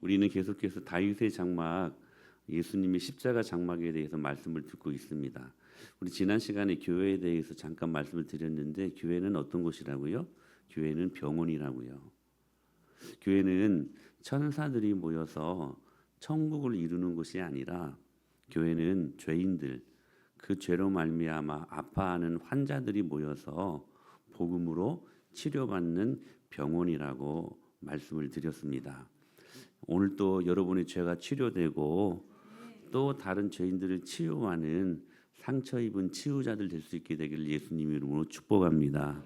우리는 계속해서 다윗의 장막, 예수님의 십자가 장막에 대해서 말씀을 듣고 있습니다. 우리 지난 시간에 교회에 대해서 잠깐 말씀을 드렸는데 교회는 어떤 곳이라고요? 교회는 병원이라고요. 교회는 천사들이 모여서 천국을 이루는 곳이 아니라 교회는 죄인들, 그 죄로 말미암아 아파하는 환자들이 모여서 복음으로 치료받는 병원이라고 말씀을 드렸습니다. 오늘 또 여러분의 죄가 치료되고 또 다른 죄인들을 치유하는 상처 입은 치유자들 될 수 있게 되기를 예수님 이름으로 축복합니다.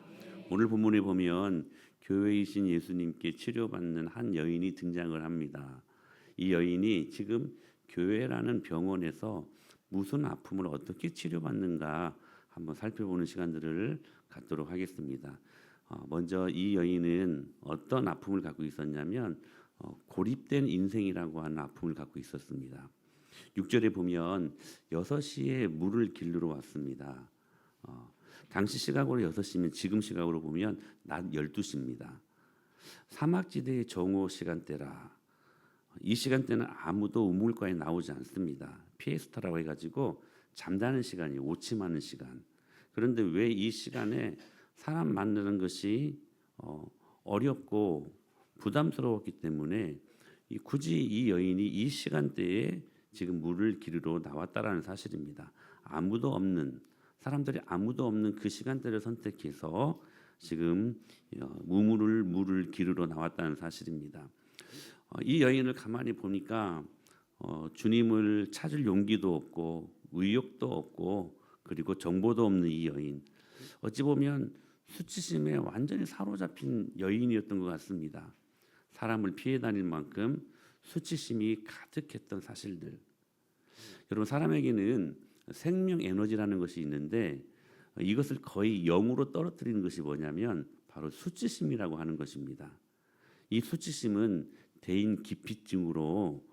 오늘 본문에 보면 교회이신 예수님께 치료받는 한 여인이 등장을 합니다. 이 여인이 지금 교회라는 병원에서 무슨 아픔을 어떻게 치료받는가 한번 살펴보는 시간들을 갖도록 하겠습니다. 먼저 이 여인은 어떤 아픔을 갖고 있었냐면 고립된 인생이라고 하는 아픔을 갖고 있었습니다. 6절에 보면 6시에 물을 길르러 왔습니다. 당시 시각으로 6시면 지금 시각으로 보면 낮 12시입니다. 사막지대의 정오 시간대라. 이 시간대는 아무도 우물가에 나오지 않습니다. 피에스타라고 해가지고 잠자는 시간이 오침하는 시간. 그런데 왜 이 시간에 사람 만나는 것이 어렵고 부담스러웠기 때문에 굳이 이 여인이 이 시간대에 지금 물을 기르러 나왔다라는 사실입니다. 사람들이 아무도 없는 그 시간대를 선택해서 지금 물을 기르러 나왔다는 사실입니다. 이 여인을 가만히 보니까 주님을 찾을 용기도 없고 의욕도 없고 그리고 정보도 없는 이 여인, 어찌 보면 수치심에 완전히 사로잡힌 여인이었던 것 같습니다. 사람을 피해 다닐 만큼 수치심이 가득했던 사실들. 여러분, 사람에게는 생명 에너지라는 것이 있는데 이것을 거의 0으로 떨어뜨리는 것이 뭐냐면 바로 수치심이라고 하는 것입니다. 이 수치심은 대인 기피증으로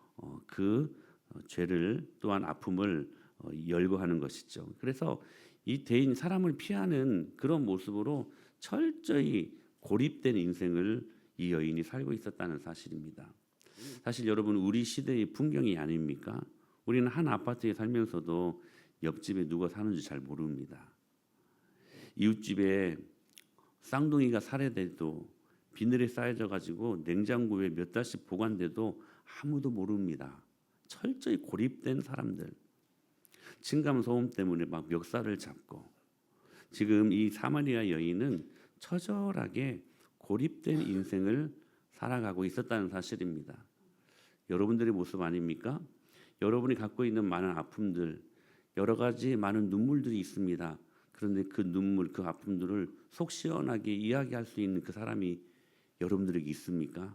그 죄를 또한 아픔을 열거하는 것이죠. 그래서 이 대인 사람을 피하는 그런 모습으로 철저히 고립된 인생을 이 여인이 살고 있었다는 사실입니다. 사실 여러분, 우리 시대의 풍경이 아닙니까? 우리는 한 아파트에 살면서도 옆집에 누가 사는지 잘 모릅니다. 이웃집에 쌍둥이가 살해돼도 비늘에 쌓여져 가지고 냉장고에 몇 달씩 보관돼도 아무도 모릅니다. 철저히 고립된 사람들. 층간 소음 때문에 막 멱살을 잡고, 지금 이 사마리아 여인은 처절하게 고립된 인생을 살아가고 있었다는 사실입니다. 여러분들의 모습 아닙니까? 여러분이 갖고 있는 많은 아픔들, 여러 가지 많은 눈물들이 있습니다. 그런데 그 눈물, 그 아픔들을 속 시원하게 이야기할 수 있는 그 사람이 여러분들에게 있습니까?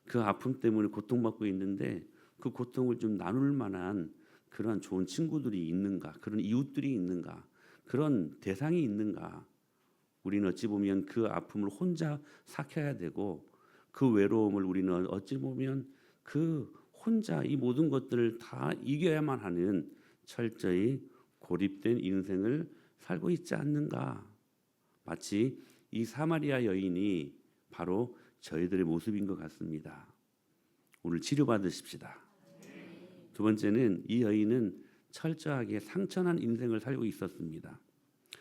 그 아픔 때문에 고통받고 있는데 그 고통을 좀 나눌 만한 그런 좋은 친구들이 있는가? 그런 이웃들이 있는가? 그런 대상이 있는가? 우리는 어찌 보면 그 아픔을 혼자 삭혀야 되고 그 외로움을 우리는 어찌 보면 그 혼자 이 모든 것들을 다 이겨야만 하는 철저히 고립된 인생을 살고 있지 않는가? 마치 이 사마리아 여인이 바로 저희들의 모습인 것 같습니다. 오늘 치료받으십시다. 두 번째는 이 여인은 철저하게 상처난 인생을 살고 있었습니다.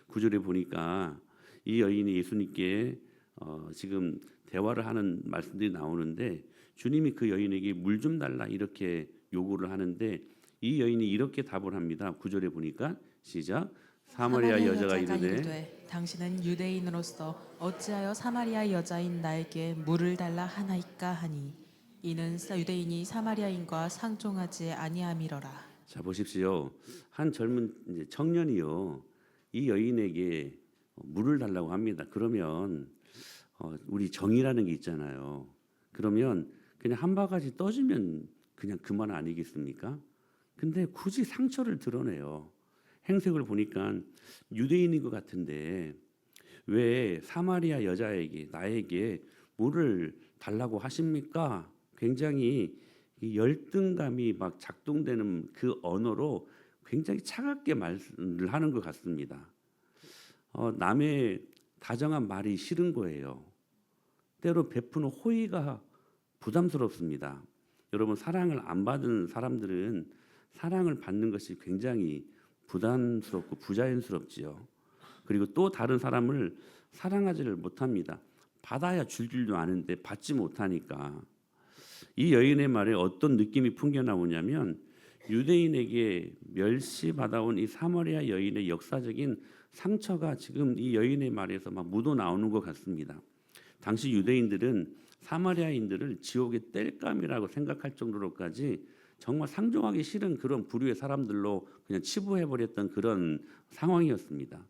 9절에 보니까 이 여인이 예수님께 지금 대화를 하는 말씀들이 나오는데 주님이 그 여인에게 물 좀 달라 이렇게 요구를 하는데 이 여인이 이렇게 답을 합니다. 9절에 보니까 시작. 사마리아 여자가 이르되 당신은 유대인으로서 어찌하여 사마리아 여자인 나에게 물을 달라 하나이까 하니 이는 유대인이 사마리아인과 상종하지 아니함이러라. 자, 보십시오. 한 젊은 이제 청년이요, 이 여인에게 물을 달라고 합니다. 그러면 우리 정이라는 게 있잖아요. 그러면 그냥 한 바가지 떠주면 그냥 그만 아니겠습니까? 근데 굳이 상처를 드러내요. 행색을 보니까 유대인인 것 같은데 왜 사마리아 여자에게 나에게 물을 달라고 하십니까? 굉장히 이 열등감이 막 작동되는 그 언어로 굉장히 차갑게 말을 하는 것 같습니다. 남의 다정한 말이 싫은 거예요. 때로 베푸는 호의가 부담스럽습니다. 여러분, 사랑을 안 받은 사람들은 사랑을 받는 것이 굉장히 부담스럽고 부자연스럽지요. 그리고 또 다른 사람을 사랑하지를 못합니다. 받아야 줄 줄도 아는데 받지 못하니까. 이 여인의 말에 어떤 느낌이 풍겨나오냐면 유대인에게 멸시받아온 이 사마리아 여인의 역사적인 상처가 지금 이 여인의 말에서 막 묻어나오는 것 같습니다. 당시 유대인들은 사마리아인들을 지옥의 땔감이라고 생각할 정도로까지 정말 상종하기 싫은 그런 부류의 사람들로 그냥 치부해버렸던 그런 상황이었습니다.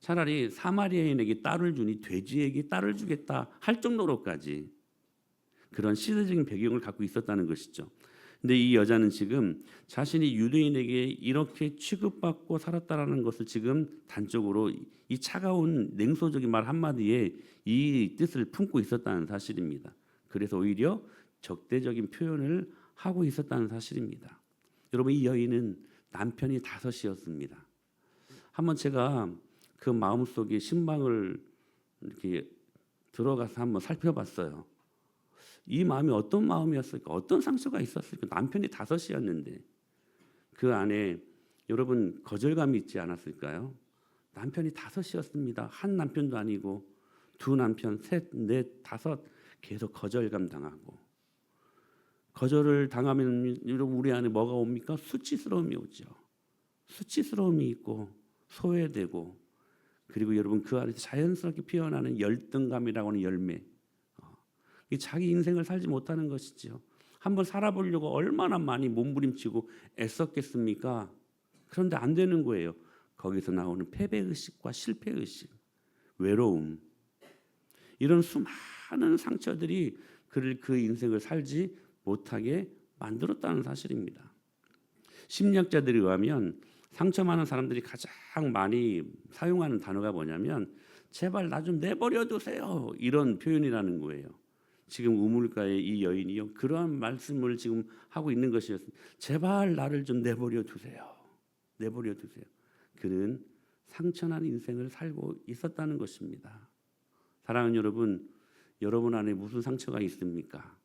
차라리 사마리아인에게 딸을 주니 돼지에게 딸을 주겠다 할 정도로까지 그런 시대적인 배경을 갖고 있었다는 것이죠. 근데 이 여자는 지금 자신이 유대인에게 이렇게 취급받고 살았다라는 것을 지금 단적으로 이 차가운 냉소적인 말 한마디에 이 뜻을 품고 있었다는 사실입니다. 그래서 오히려 적대적인 표현을 하고 있었다는 사실입니다. 여러분, 이 여인은 남편이 5이었습니다. 한번 제가 그 마음속에 신방을 이렇게 들어가서 한번 살펴봤어요. 이 마음이 어떤 마음이었을까? 어떤 상처가 있었을까? 남편이 5이었는데 그 안에 여러분 거절감이 있지 않았을까요? 남편이 5이었습니다. 한 남편도 아니고 2 남편, 3, 4, 5 계속 거절감 당하고 거절을 당하면 여러분 우리 안에 뭐가 옵니까? 수치스러움이 오죠. 수치스러움이 있고 소외되고 그리고 여러분 그 안에서 자연스럽게 피어나는 열등감이라고 하는 열매. 자기 인생을 살지 못하는 것이지요. 한번 살아보려고 얼마나 많이 몸부림치고 애썼겠습니까? 그런데 안 되는 거예요. 거기서 나오는 패배의식과 실패의식, 외로움, 이런 수많은 상처들이 그를 그 인생을 살지 못하게 만들었다는 사실입니다. 심리학자들에 의하면 상처 많은 사람들이 가장 많이 사용하는 단어가 뭐냐면 제발 나 좀 내버려 두세요, 이런 표현이라는 거예요. 지금 우물가의 이 여인이요, 그러한 말씀을 지금 하고 있는 것이었습니다. 제발 나를 좀 내버려 두세요. 내버려 두세요. 그는 상처난 인생을 살고 있었다는 것입니다. 사랑하는 여러분, 여러분 안에 무슨 상처가 있습니까?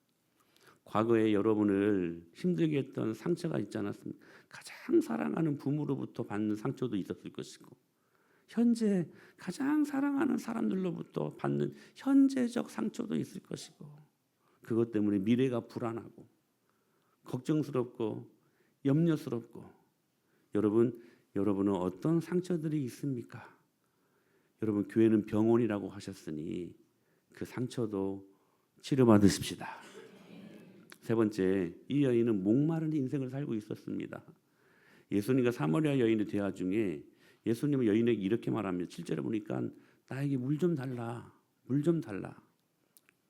과거에 여러분을 힘들게 했던 상처가 있지 않았습니까? 가장 사랑하는 부모로부터 받는 상처도 있었을 것이고 현재 가장 사랑하는 사람들로부터 받는 현재적 상처도 있을 것이고 그것 때문에 미래가 불안하고 걱정스럽고 염려스럽고 여러분은 어떤 상처들이 있습니까? 여러분, 교회는 병원이라고 하셨으니 그 상처도 치료받으십시다. 3번째, 이 여인은 목마른 인생을 살고 있었습니다. 예수님과 사마리아 여인의 대화 중에 예수님은 여인에게 이렇게 말합니다. 7절에 보니까 나에게 물 좀 달라, 물 좀 달라.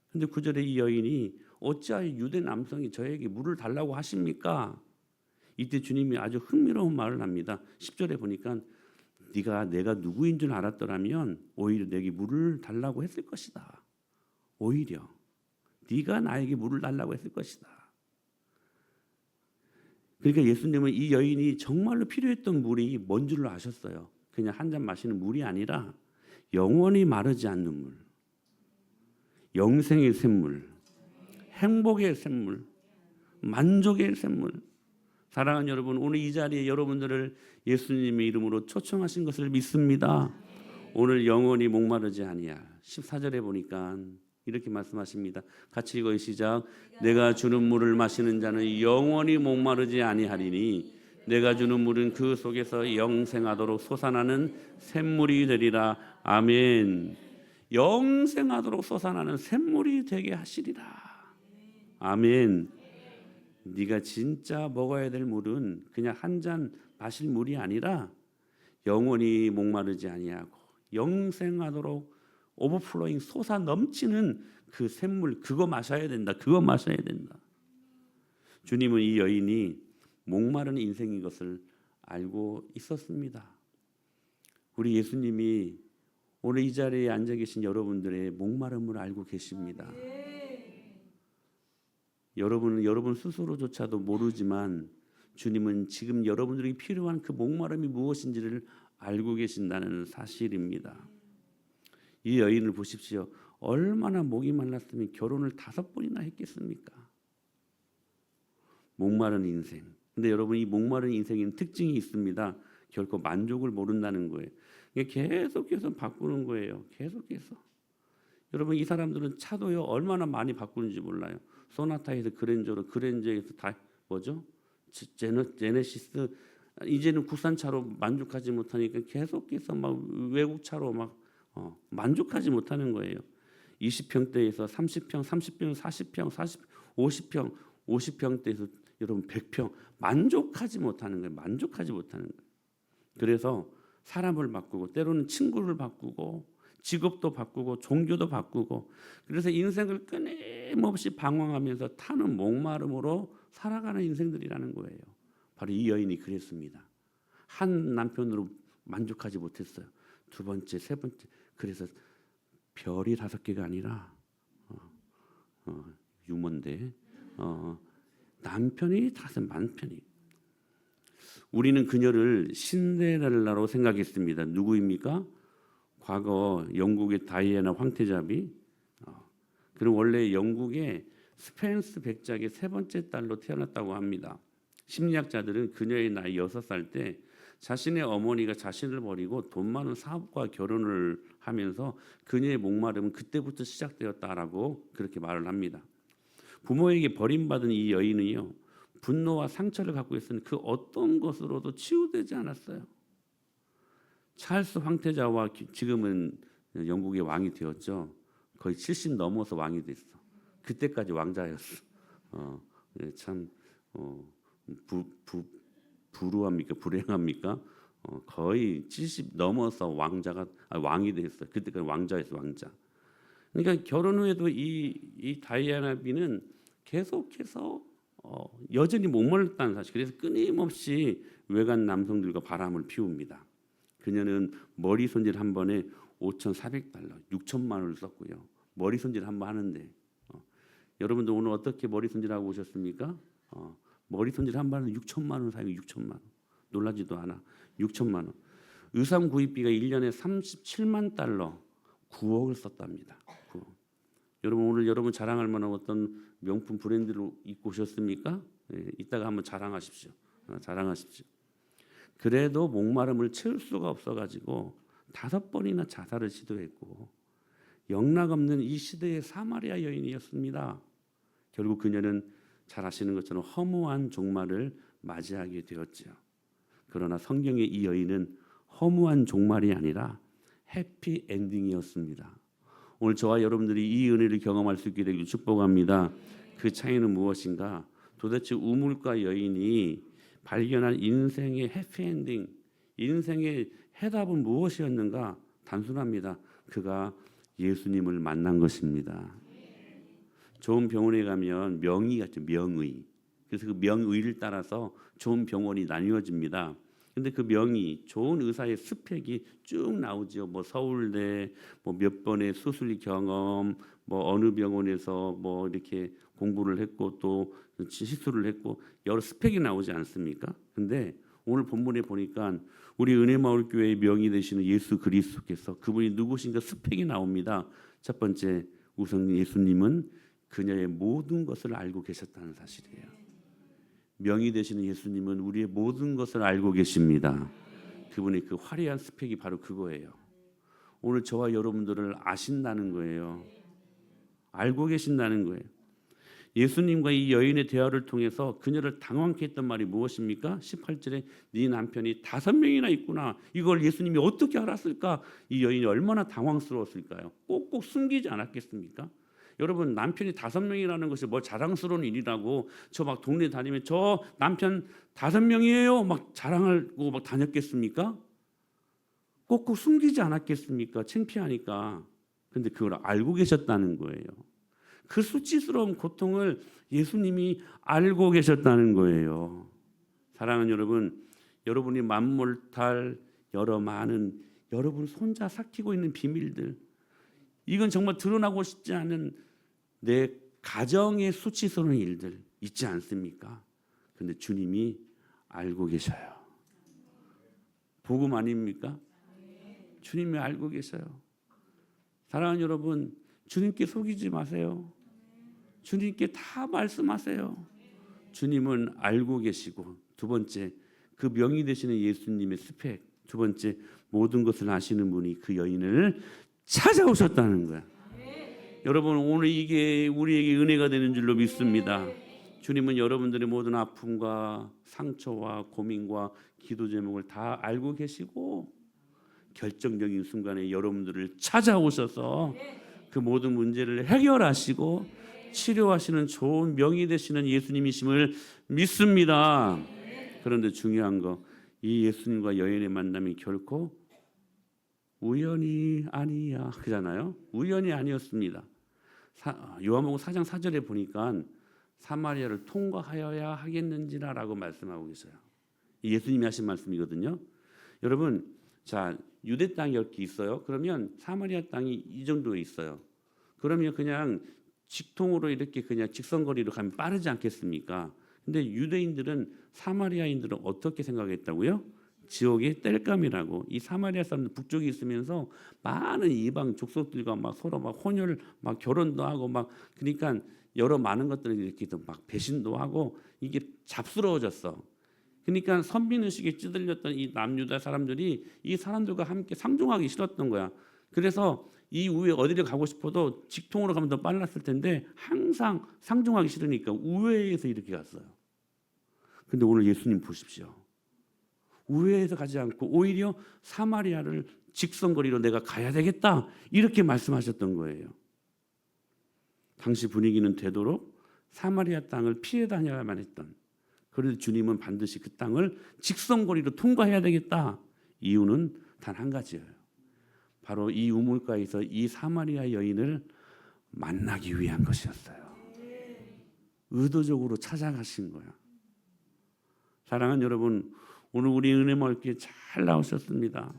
근데 9절에 이 여인이 어찌하여 유대 남성이 저에게 물을 달라고 하십니까? 이때 주님이 아주 흥미로운 말을 합니다. 10절에 보니까 내가 누구인 줄 알았더라면 오히려 내게 물을 달라고 했을 것이다. 오히려 네가 나에게 물을 달라고 했을 것이다. 그러니까 예수님은 이 여인이 정말로 필요했던 물이 뭔 줄로 아셨어요. 그냥 한 잔 마시는 물이 아니라 영원히 마르지 않는 물, 영생의 샘물, 행복의 샘물, 만족의 샘물. 사랑하는 여러분, 오늘 이 자리에 여러분들을 예수님의 이름으로 초청하신 것을 믿습니다. 오늘 영원히 목마르지 아니할. 14절에 보니까 이렇게 말씀하십니다. 같이 읽어요. 시작. 내가 주는 물을 마시는 자는 영원히 목마르지 아니하리니 내가 주는 물은 그 속에서 영생하도록 솟아나는 샘물이 되리라. 아멘. 영생하도록 솟아나는 샘물이 되게 하시리라. 아멘. 네가 진짜 먹어야 될 물은 그냥 한 잔 마실 물이 아니라 영원히 목마르지 아니하고 영생하도록 오버플로잉 솟아 넘치는 그 샘물, 그거 마셔야 된다. 그거 마셔야 된다. 주님은 이 여인이 목마른 인생인 것을 알고 있었습니다. 우리 예수님이 오늘 이 자리에 앉아 계신 여러분들의 목마름을 알고 계십니다. 여러분 스스로조차도 모르지만 주님은 지금 여러분들에게 필요한 그 목마름이 무엇인지를 알고 계신다는 사실입니다. 이 여인을 보십시오. 얼마나 목이 말랐으면 결혼을 5번이나 했겠습니까? 목마른 인생. 근데 여러분, 이 목마른 인생에는 특징이 있습니다. 결코 만족을 모른다는 거예요. 계속해서 바꾸는 거예요. 계속해서. 여러분, 이 사람들은 차도요 얼마나 많이 바꾸는지 몰라요. 소나타에서 그랜저로, 그랜저에서 다 뭐죠? 제네시스. 이제는 국산차로 만족하지 못하니까 계속해서 막 외국 차로 막 만족하지 못하는 거예요. 20평대에서 30평, 30평, 40평, 50평, 50평대에서 여러분 100평 만족하지 못하는 거예요. 만족하지 못하는 거예요. 그래서 사람을 바꾸고 때로는 친구를 바꾸고 직업도 바꾸고 종교도 바꾸고, 그래서 인생을 끊임없이 방황하면서 타는 목마름으로 살아가는 인생들이라는 거예요. 바로 이 여인이 그랬습니다. 한 남편으로 만족하지 못했어요. 두 번째, 세 번째. 그래서 별이 5개가 아니라 유머인데 남편이 5만편이. 우리는 그녀를 신데렐라로 생각했습니다. 누구입니까? 과거 영국의 다이애나 황태자비. 그럼 원래 영국의 스펜스 백작의 3번째 딸로 태어났다고 합니다. 심리학자들은 그녀의 나이 6살 때 자신의 어머니가 자신을 버리고 돈 많은 사업과 결혼을 하면서 그녀의 목마름은 그때부터 시작되었다라고 그렇게 말을 합니다. 부모에게 버림받은 이 여인은요, 분노와 상처를 갖고 있었는 그 어떤 것으로도 치유되지 않았어요. 찰스 황태자와 지금은 영국의 왕이 되었죠. 거의 70 넘어서 왕이 됐어. 그때까지 왕자였어. 참 불우합니까? 불행합니까? 거의 70 넘어서 왕이 됐어요. 그때까지 왕자였어, 왕자. 그러니까 결혼 후에도 이 다이애나비는 계속해서 여전히 목말랐다는 사실. 그래서 끊임없이 외간 남성들과 바람을 피웁니다. 그녀는 머리 손질 한 번에 $5,400, 6천만 원을 썼고요. 머리 손질 한 번 하는데 여러분도 오늘 어떻게 머리 손질하고 오셨습니까? 머리 손질 한 번에 6천만 원 사용, 6천만 원. 놀라지도 않아. 6천만 원. 의상 구입비가 1년에 $37만, 9억을 썼답니다. 9억. 여러분, 오늘 여러분 자랑할 만한 어떤 명품 브랜드를 입고 오셨습니까? 이따가 한번 자랑하십시오. 자랑하십시오. 그래도 목마름을 채울 수가 없어가지고 5번이나 자살을 시도했고, 영락없는 이 시대의 사마리아 여인이었습니다. 결국 그녀는 잘 아시는 것처럼 허무한 종말을 맞이하게 되었지요. 그러나 성경의 이 여인은 허무한 종말이 아니라 해피 엔딩이었습니다. 오늘 저와 여러분들이 이 은혜를 경험할 수 있게 되길 축복합니다. 그 차이는 무엇인가? 도대체 우물가 여인이 발견한 인생의 해피엔딩, 인생의 해답은 무엇이었는가? 단순합니다. 그가 예수님을 만난 것입니다. 좋은 병원에 가면 명의가 있죠. 명의. 그래서 그 명의를 따라서 좋은 병원이 나뉘어집니다. 근데 그 명의, 좋은 의사의 스펙이 쭉 나오죠. 뭐 서울대, 뭐 몇 번의 수술 경험, 뭐 어느 병원에서 뭐 이렇게 공부를 했고 또 시술을 했고 여러 스펙이 나오지 않습니까? 근데 오늘 본문에 보니까 우리 은혜마을교회의 명의 되시는 예수 그리스도께서 그분이 누구신가 스펙이 나옵니다. 첫 번째, 우선 예수님은 그녀의 모든 것을 알고 계셨다는 사실이에요. 명의 되시는 예수님은 우리의 모든 것을 알고 계십니다. 그분의 그 화려한 스펙이 바로 그거예요. 오늘 저와 여러분들을 아신다는 거예요. 알고 계신다는 거예요. 예수님과 이 여인의 대화를 통해서 그녀를 당황케 했던 말이 무엇입니까? 18절에 네 남편이 5명이나 있구나. 이걸 예수님이 어떻게 알았을까? 이 여인이 얼마나 당황스러웠을까요? 꼭꼭 숨기지 않았겠습니까? 여러분, 남편이 5명이라는 것이 뭐 자랑스러운 일이라고 저 막 동네 다니면 저 남편 5명이에요 막 자랑하고 막 다녔겠습니까? 꼭꼭 숨기지 않았겠습니까? 창피하니까. 근데 그걸 알고 계셨다는 거예요. 그 수치스러운 고통을 예수님이 알고 계셨다는 거예요. 사랑하는 여러분, 여러분이 만몰탈 여러 많은 여러분 혼자 삭히고 있는 비밀들, 이건 정말 드러나고 싶지 않은 내 가정의 수치스러운 일들 있지 않습니까? 근데 주님이 알고 계셔요. 복음 아닙니까? 주님이 알고 계셔요. 사랑하는 여러분, 주님께 속이지 마세요. 주님께 다 말씀하세요. 주님은 알고 계시고, 두 번째 그 명의 되시는 예수님의 스펙, 두 번째 모든 것을 아시는 분이 그 여인을 찾아오셨다는 거야. 여러분, 오늘 이게 우리에게 은혜가 되는 줄로 믿습니다. 주님은 여러분들의 모든 아픔과 상처와 고민과 기도 제목을 다 알고 계시고, 결정적인 순간에 여러분들을 찾아오셔서 그 모든 문제를 해결하시고 치료하시는 좋은 명의 되시는 예수님이심을 믿습니다. 그런데 중요한 거, 이 예수님과 여인의 만남이 결코 우연이 아니야 그잖아요. 우연이 아니었습니다. 요한복음 4장 4절에 보니까 사마리아를 통과하여야 하겠는지라라고 말씀하고 계세요. 예수님이 하신 말씀이거든요. 여러분, 자, 유대 땅이 이렇게 있어요. 그러면 사마리아 땅이 이 정도에 있어요. 그러면 그냥 직통으로 이렇게 그냥 직선거리로 가면 빠르지 않겠습니까? 근데 유대인들은 사마리아인들은 어떻게 생각했다고요? 지옥의 땔감이라고. 이 사마리아 사람들 북쪽에 있으면서 많은 이방 족속들과 막 서로 막 혼혈, 막 결혼도 하고 막, 그러니까 여러 많은 것들을 이렇게 막 배신도 하고 이게 잡스러워졌어. 그러니까 선민의식에 찌들렸던 이 남유다 사람들이 이 사람들과 함께 상종하기 싫었던 거야. 그래서 이 우회 어디를 가고 싶어도 직통으로 가면 더 빨랐을 텐데 항상 상종하기 싫으니까 우회에서 이렇게 갔어요. 근데 오늘 예수님 보십시오. 우회에서 가지 않고 오히려 사마리아를 직선거리로 내가 가야 되겠다 이렇게 말씀하셨던 거예요. 당시 분위기는 되도록 사마리아 땅을 피해 다녀야만 했던, 그래도 주님은 반드시 그 땅을 직선거리로 통과해야 되겠다. 이유는 단 한 가지예요. 바로 이 우물가에서 이 사마리아 여인을 만나기 위한 것이었어요. 의도적으로 찾아가신 거야. 사랑하는 여러분, 오늘 우리 은혜 멀게 잘 나오셨습니다.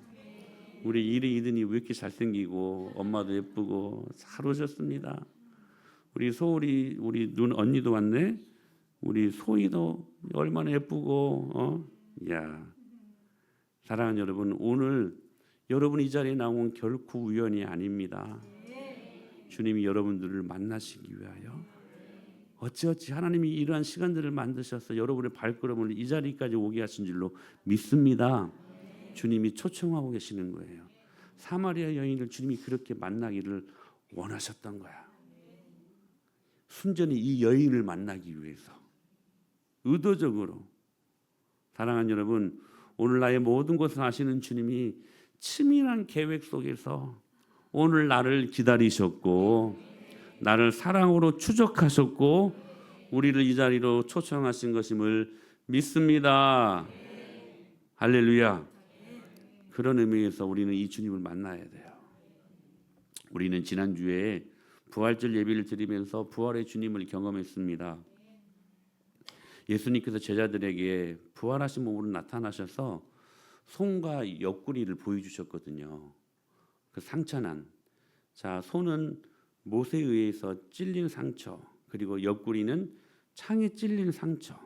우리 이리 이든이 왜 이렇게 잘생기고 엄마도 예쁘고 잘 오셨습니다. 우리 소울이, 우리 눈 언니도 왔네. 우리 소희도 얼마나 예쁘고, 야, 사랑하는 여러분, 오늘 여러분 이 자리에 나온 결코 우연이 아닙니다. 주님이 여러분들을 만나시기 위하여 어찌어찌 하나님이 이러한 시간들을 만드셔서 여러분의 발걸음을 이 자리까지 오게 하신 줄로 믿습니다. 주님이 초청하고 계시는 거예요. 사마리아 여인을 주님이 그렇게 만나기를 원하셨던 거야. 순전히 이 여인을 만나기 위해서 의도적으로. 사랑하는 여러분, 오늘 나의 모든 것을 아시는 주님이 치밀한 계획 속에서 오늘 나를 기다리셨고 나를 사랑으로 추적하셨고 우리를 이 자리로 초청하신 것임을 믿습니다. 할렐루야. 그런 의미에서 우리는 이 주님을 만나야 돼요. 우리는 지난주에 부활절 예배를 드리면서 부활의 주님을 경험했습니다. 예수님께서 제자들에게 부활하신 몸으로 나타나셔서 손과 옆구리를 보여주셨거든요. 그 상처난, 자, 손은 못에 의해서 찔린 상처, 그리고 옆구리는 창에 찔린 상처.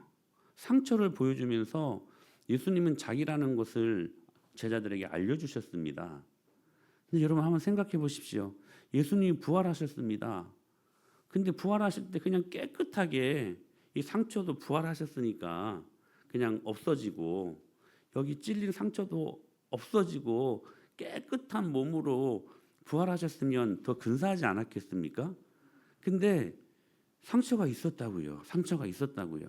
상처를 보여주면서 예수님은 자기라는 것을 제자들에게 알려주셨습니다. 근데 여러분 한번 생각해 보십시오. 예수님이 부활하셨습니다. 근데 부활하실 때 그냥 깨끗하게 이 상처도 부활하셨으니까 그냥 없어지고 여기 찔린 상처도 없어지고 깨끗한 몸으로 부활하셨으면 더 근사하지 않았겠습니까? 근데 상처가 있었다고요. 상처가 있었다고요.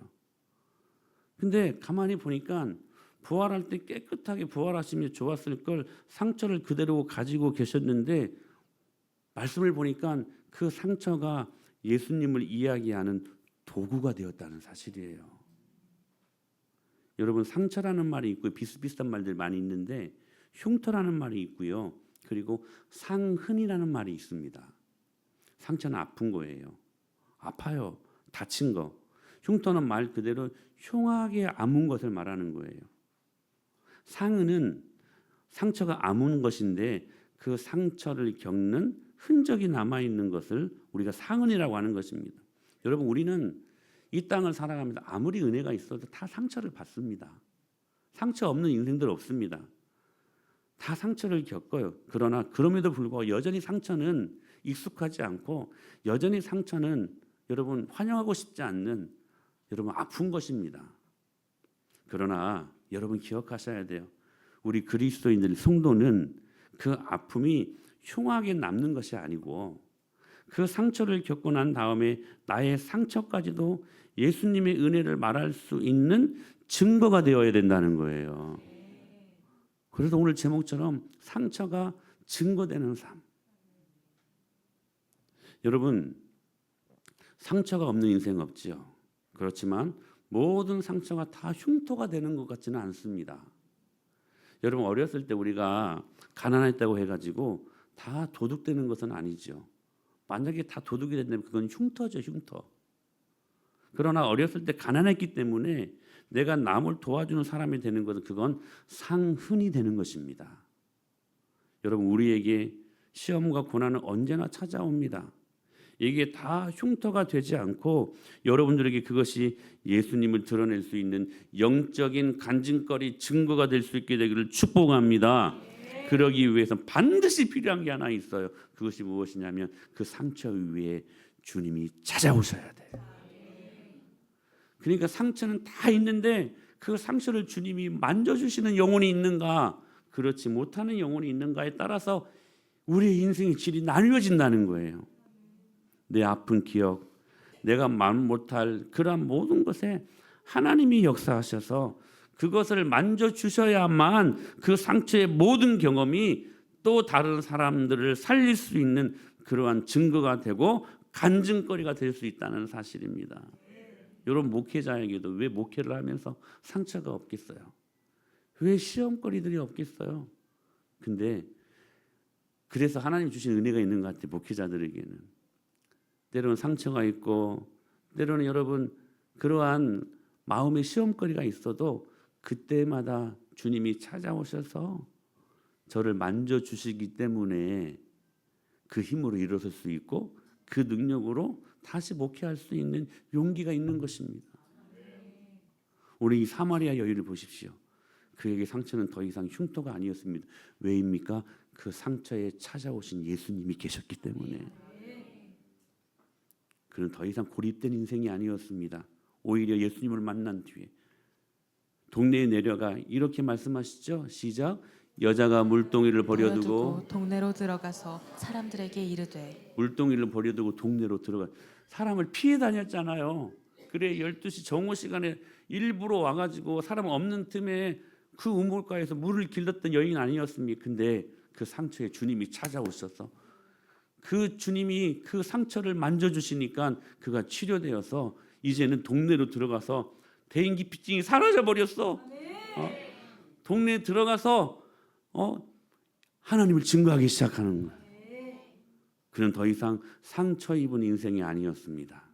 근데 가만히 보니까 부활할 때 깨끗하게 부활하시면 좋았을 걸 상처를 그대로 가지고 계셨는데 말씀을 보니까 그 상처가 예수님을 이야기하는 도구가 되었다는 사실이에요. 여러분, 상처라는 말이 있고 비슷비슷한 말들 많이 있는데 흉터라는 말이 있고요. 그리고 상흔이라는 말이 있습니다. 상처는 아픈 거예요. 아파요. 다친 거. 흉터는 말 그대로 흉하게 아문 것을 말하는 거예요. 상흔은 상처가 아문 것인데 그 상처를 겪는 흔적이 남아있는 것을 우리가 상흔이라고 하는 것입니다. 여러분, 우리는 이 땅을 살아가면서 아무리 은혜가 있어도 다 상처를 받습니다. 상처 없는 인생들 없습니다. 다 상처를 겪어요. 그러나 그럼에도 불구하고 여전히 상처는 익숙하지 않고 여전히 상처는 여러분 환영하고 싶지 않는 여러분 아픈 것입니다. 그러나 여러분 기억하셔야 돼요. 우리 그리스도인들 성도는 그 아픔이 흉하게 남는 것이 아니고 그 상처를 겪고 난 다음에 나의 상처까지도 예수님의 은혜를 말할 수 있는 증거가 되어야 된다는 거예요. 그래서 오늘 제목처럼 상처가 증거되는 삶. 여러분 상처가 없는 인생 없지요. 그렇지만 모든 상처가 다 흉터가 되는 것 같지는 않습니다. 여러분 어렸을 때 우리가 가난했다고 해가지고 다 도둑되는 것은 아니죠. 만약에 다 도둑이 된다면 그건 흉터죠, 흉터. 그러나 어렸을 때 가난했기 때문에 내가 남을 도와주는 사람이 되는 것은 그건 상흔이 되는 것입니다. 여러분 우리에게 시험과 고난은 언제나 찾아옵니다. 이게 다 흉터가 되지 않고 여러분들에게 그것이 예수님을 드러낼 수 있는 영적인 간증거리 증거가 될 수 있게 되기를 축복합니다. 그러기 위해서 반드시 필요한 게 하나 있어요. 그것이 무엇이냐면 그 상처 위에 주님이 찾아오셔야 돼요. 그러니까 상처는 다 있는데 그 상처를 주님이 만져주시는 영혼이 있는가 그렇지 못하는 영혼이 있는가에 따라서 우리의 인생의 질이 나뉘어진다는 거예요. 내 아픈 기억, 내가 마음 못할 그러한 모든 것에 하나님이 역사하셔서 그것을 만져주셔야만 그 상처의 모든 경험이 또 다른 사람들을 살릴 수 있는 그러한 증거가 되고 간증거리가 될 수 있다는 사실입니다. 여러분 목회자에게도 왜 목회를 하면서 상처가 없겠어요? 왜 시험거리들이 없겠어요? 근데 그래서 하나님 주신 은혜가 있는 것 같아요. 목회자들에게는. 때로는 상처가 있고 때로는 여러분 그러한 마음의 시험거리가 있어도 그때마다 주님이 찾아오셔서 저를 만져주시기 때문에 그 힘으로 일어설 수 있고 그 능력으로 다시 목회할 수 있는 용기가 있는 것입니다. 우리 이 사마리아 여인을 보십시오. 그에게 상처는 더 이상 흉터가 아니었습니다. 왜입니까? 그 상처에 찾아오신 예수님이 계셨기 때문에. 그는 더 이상 고립된 인생이 아니었습니다. 오히려 예수님을 만난 뒤에 동네에 내려가 이렇게 말씀하시죠. 시작. 여자가 물동이를 버려두고 동네로 들어가서 사람들에게 이르되 물동이를 버려두고 동네로 들어가 사람을 피해 다녔잖아요. 그래 12시 정오 시간에 일부러 와가지고 사람 없는 틈에 그 우물가에서 물을 길렀던 여인 아니었습니까? 근데 그 상처에 주님이 찾아오셔서 그 주님이 그 상처를 만져주시니까 그가 치료되어서 이제는 동네로 들어가서 대인기피증이 사라져 버렸어. 동네에 들어가서 하나님을 증거하기 시작하는 거예요. 그는 더 이상 상처 입은 인생이 아니었습니다.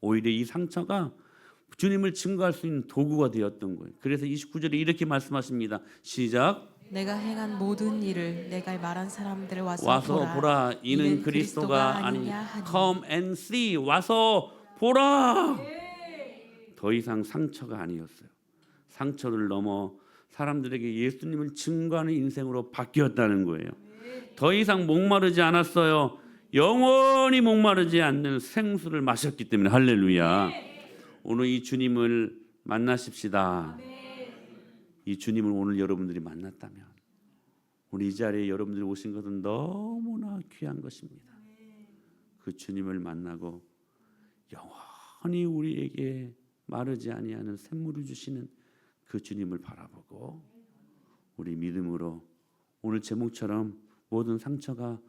오히려 이 상처가 주님을 증거할 수 있는 도구가 되었던 거예요. 그래서 29절에 이렇게 말씀하십니다. 시작. 내가 행한 모든 일을 내가 말한 사람들을 와서 보라. 이는 그리스도가 아니냐 하니. Come and see. 와서 보라. 더 이상 상처가 아니었어요. 상처를 넘어 사람들에게 예수님을 증거하는 인생으로 바뀌었다는 거예요. 더 이상 목마르지 않았어요. 영원히 목마르지 않는 생수를 마셨기 때문에. 할렐루야. 오늘 이 주님을 만나십시다. 이 주님을 오늘 여러분들이 만났다면 우리 이 자리에 여러분들이 오신 것은 너무나 귀한 것입니다. 그 주님을 만나고 영원히 우리에게 마르지 아니하는 샘물을 주시는 그 주님을 바라보고 우리 믿음으로 오늘 제목처럼 모든 상처가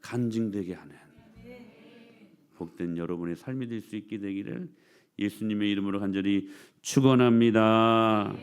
간증되게 하는 복된 여러분의 삶이 될 수 있게 되기를 예수님의 이름으로 간절히 축원합니다.